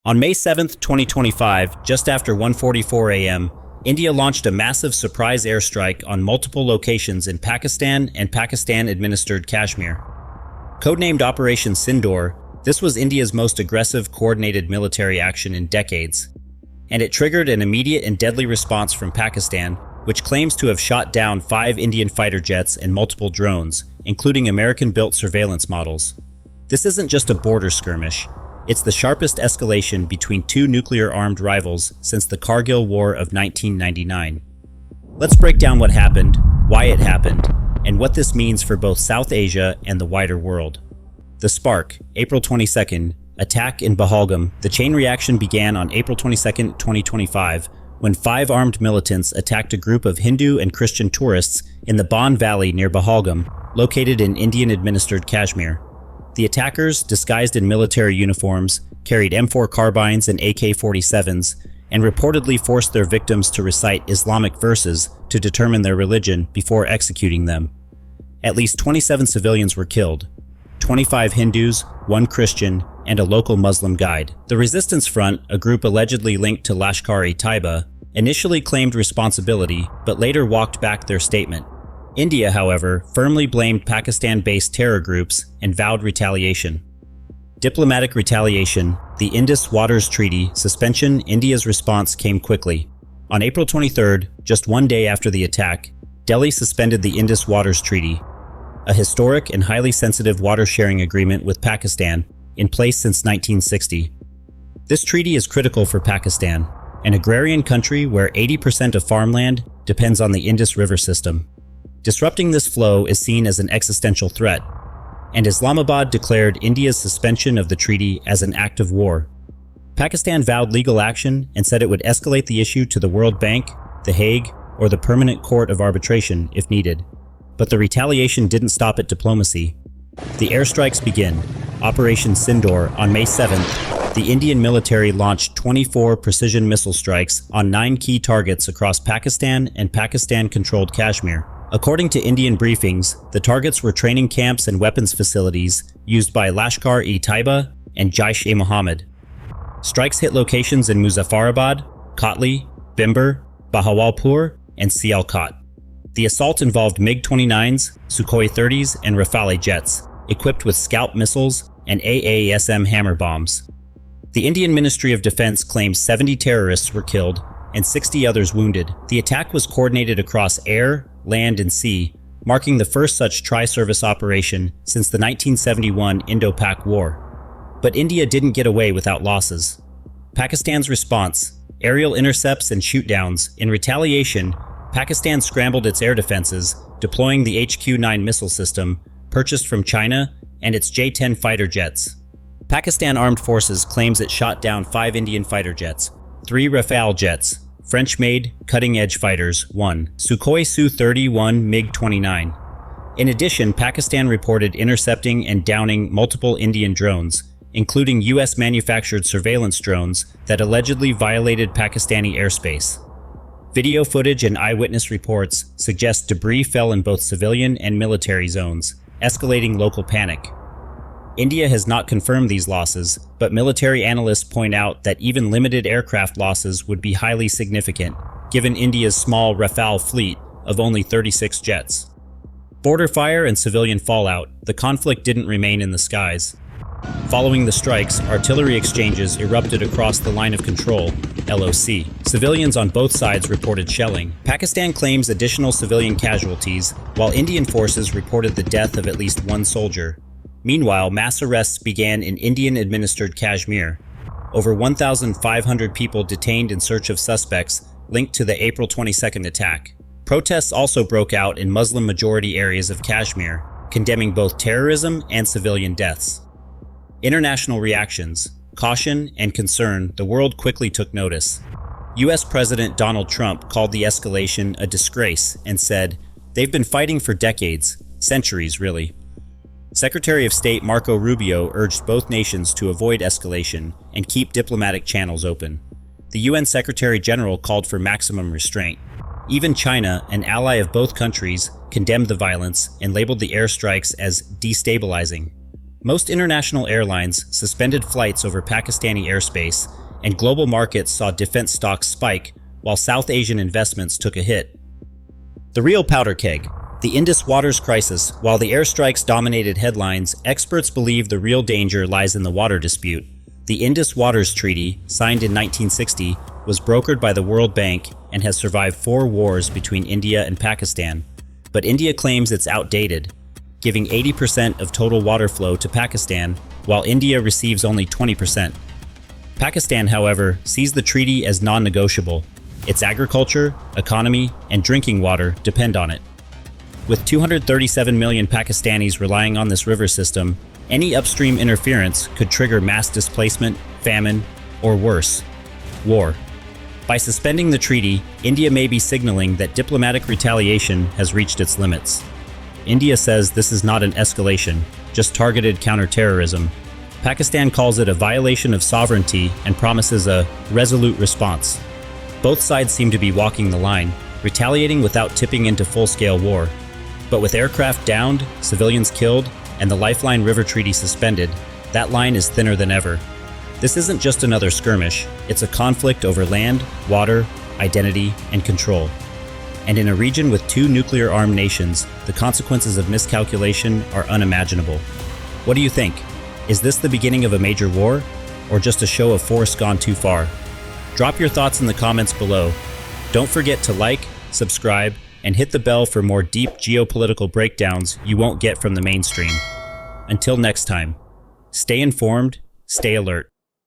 On May 7, 2025, just after 1:44 a.m., India launched a massive surprise airstrike on multiple locations in Pakistan and Pakistan-administered Kashmir. Codenamed Operation Sindoor, this was India's most aggressive coordinated military action in decades, and it triggered an immediate and deadly response from Pakistan, which claims to have shot down 5 Indian fighter jets and multiple drones, including American-built surveillance models. This isn't just a border skirmish. It's the sharpest escalation between two nuclear-armed rivals since the Kargil War of 1999. Let's break down what happened, why it happened, and what this means for both South Asia and the wider world. The spark, April 22nd, attack in Pahalgam. The chain reaction began on April 22, 2025, when 5 armed militants attacked a group of Hindu and Christian tourists in the Bon Valley near Pahalgam, located in Indian-administered Kashmir. The attackers, disguised in military uniforms, carried M4 carbines and AK-47s, and reportedly forced their victims to recite Islamic verses to determine their religion before executing them. At least 27 civilians were killed, 25 Hindus, 1 Christian, and a local Muslim guide. The Resistance Front, a group allegedly linked to Lashkar-e-Taiba, initially claimed responsibility but later walked back their statement. India, however, firmly blamed Pakistan-based terror groups and vowed retaliation. Diplomatic retaliation, the Indus Waters Treaty suspension. India's response came quickly. On April 23rd, just one day after the attack, Delhi suspended the Indus Waters Treaty, a historic and highly sensitive water-sharing agreement with Pakistan, in place since 1960. This treaty is critical for Pakistan, an agrarian country where 80% of farmland depends on the Indus River system. Disrupting this flow is seen as an existential threat, and Islamabad declared India's suspension of the treaty as an act of war. Pakistan vowed legal action and said it would escalate the issue to the World Bank, The Hague, or the Permanent Court of Arbitration if needed. But the retaliation didn't stop at diplomacy. The airstrikes begin. Operation Sindoor. On May 7th, the Indian military launched 24 precision missile strikes on 9 key targets across Pakistan and Pakistan-controlled Kashmir. According to Indian briefings, the targets were training camps and weapons facilities used by Lashkar-e-Taiba and Jaish-e-Mohammed. Strikes hit locations in Muzaffarabad, Kotli, Bimber, Bahawalpur, and Sialkot. The assault involved MiG-29s, Sukhoi 30s, and Rafale jets, equipped with Scalp missiles and AASM hammer bombs. The Indian Ministry of Defense claims 70 terrorists were killed and 60 others wounded. The attack was coordinated across air, land, and sea, marking the first such tri-service operation since the 1971 Indo-Pak War. But India didn't get away without losses. Pakistan's response, aerial intercepts and shootdowns. In retaliation, Pakistan scrambled its air defenses, deploying the HQ-9 missile system, purchased from China, and its J-10 fighter jets. Pakistan Armed Forces claims it shot down 5 Indian fighter jets, 3 Rafale jets, French-made, cutting-edge fighters, 1 Sukhoi Su-31 MiG-29. In addition, Pakistan reported intercepting and downing multiple Indian drones, including US-manufactured surveillance drones that allegedly violated Pakistani airspace. Video footage and eyewitness reports suggest debris fell in both civilian and military zones, escalating local panic. India has not confirmed these losses, but military analysts point out that even limited aircraft losses would be highly significant, given India's small Rafale fleet of only 36 jets. Border fire and civilian fallout. The conflict didn't remain in the skies. Following the strikes, artillery exchanges erupted across the line of control, LOC. Civilians on both sides reported shelling. Pakistan claims additional civilian casualties, while Indian forces reported the death of at least 1 soldier. Meanwhile, mass arrests began in Indian-administered Kashmir. Over 1,500 people detained in search of suspects linked to the April 22nd attack. Protests also broke out in Muslim-majority areas of Kashmir, condemning both terrorism and civilian deaths. International reactions, caution, and concern. The world quickly took notice. US President Donald Trump called the escalation a disgrace and said, "They've been fighting for decades, centuries really." Secretary of State Marco Rubio urged both nations to avoid escalation and keep diplomatic channels open. The UN Secretary General called for maximum restraint. Even China, an ally of both countries, condemned the violence and labeled the airstrikes as destabilizing. Most international airlines suspended flights over Pakistani airspace, and global markets saw defense stocks spike while South Asian investments took a hit. The real powder keg. The Indus Waters Crisis. While the airstrikes dominated headlines, experts believe the real danger lies in the water dispute. The Indus Waters Treaty, signed in 1960, was brokered by the World Bank and has survived 4 wars between India and Pakistan. But India claims it's outdated, giving 80% of total water flow to Pakistan, while India receives only 20%. Pakistan, however, sees the treaty as non-negotiable. Its agriculture, economy, and drinking water depend on it. With 237 million Pakistanis relying on this river system, any upstream interference could trigger mass displacement, famine, or worse, war. By suspending the treaty, India may be signaling that diplomatic retaliation has reached its limits. India says this is not an escalation, just targeted counterterrorism. Pakistan calls it a violation of sovereignty and promises a resolute response. Both sides seem to be walking the line, retaliating without tipping into full-scale war. But with aircraft downed, civilians killed, and the Lifeline River Treaty suspended, that line is thinner than ever. This isn't just another skirmish, it's a conflict over land, water, identity, and control. And in a region with 2 nuclear-armed nations, the consequences of miscalculation are unimaginable. What do you think? Is this the beginning of a major war, or just a show of force gone too far? Drop your thoughts in the comments below. Don't forget to like, subscribe, and hit the bell for more deep geopolitical breakdowns you won't get from the mainstream. Until next time, stay informed, stay alert.